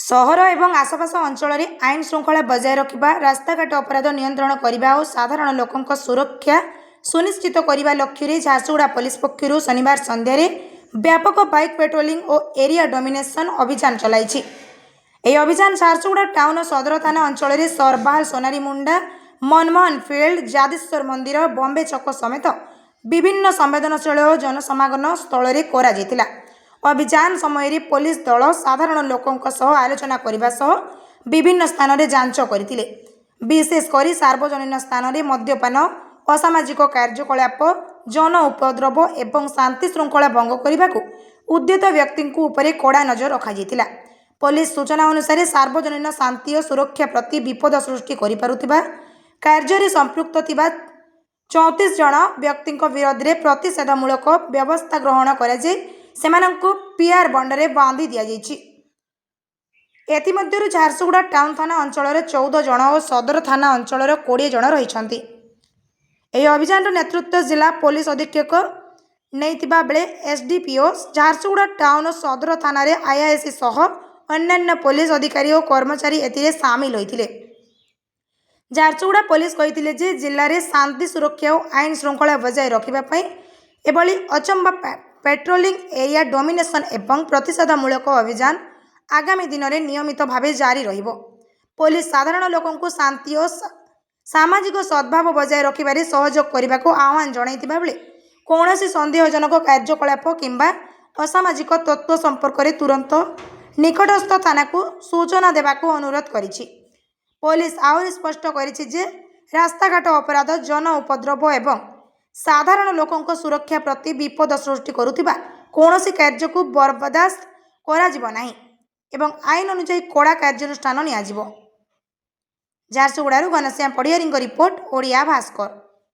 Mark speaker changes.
Speaker 1: सहर एवं आसपास अंचल आईन श्रृंखला बजाय रखा रास्ताघाट अपराध नियंत्रण करने और साधारण लोकों सुरक्षा सुनिश्चित करने लक्ष्य झारसुगुड़ा पुलिस पक्षर शनिवार संध्यार व्यापक बाइक पेट्रोलिंग और एरिया डोमिनेशन अभियान चलाई। यह अभियान झारसुगुड़ा टाउन सदर थाना अंचल सरबाल सोनारी मुंडा मनमोहन फील्ड जादेश्वर मंदिर बॉम्बे छक समेत विभिन्न संवेदनशील और जनसमागम स्थल में अभियान समय पुलिस दल साधारण लोकों आलोचना करने सह विभिन्न स्थान में जांच करते। विशेषकर सार्वजनिक स्थान में मद्यपान असामाजिक कार्यकलाप जन उपद्रव एवं शांति श्रृंखला भंग करने को उद्यत व्यक्ति उपरे कड़ा नजर रखा। पुलिस सूचना अनुसार सार्वजनिक शांति और सुरक्षा प्रति विपद सृष्टि करुवा कार्य संपृक्त 34 जन व्यक्ति विरोध में प्रतिषेधमूलक व्यवस्था ग्रहण कर पीआर बंडरे बांधि दि जाइछि। एथिमध्यरु झारसुगुड़ा टाउन थाना अंचल 14 जन और सदर थाना अंचल 20 जन रही। यह अभियान नेतृत्व जिला पुलिस अधीक्षक नहीं बेले एसडीपीओ झारसुगुड़ा टाउन सदर थाना आईआईसी सह अन्य पुलिस अधिकारी और कर्मचारी एथिरे सामिल होते। झारसुगुड़ा पुलिस कही जिले में शांति सुरक्षा और आईन श्रृंखला बजाय रखापी एभली अचंबा पेट्रोलिंग एरिया डोमिनेशन एवं प्रतिषेधमूलक अभियान आगामी दिन में नियमित भाव जारी रहिबो। पुलिस साधारण लोकों शांति और सामाजिक सद्भाव बजाय रखिबारे सहयोग करने को आह्वान जणाइथिबा बेले कौनसी संदेहजनक कार्यकलाप किंबा असामाजिक तत्व संपर्क में तुरंत निकटस्थ थाना को सूचना देवाको अनुरोध करिछि। पुलिस आहरी स्पष्ट करिछि जे रास्ताघाट अपराध जन उपद्रव एवं साधारण लोकों सुरक्षा प्रति विपद सृष्टि करुवा कौनसी कार्य को बर्दाश्त करा नाही एवं आईन अनुसार कड़ा कार्यानुष्ठान नियाजिबो। झारसुगुड़ा घनश्याम पढ़ियारी रिपोर्ट ओडिया भास्कर।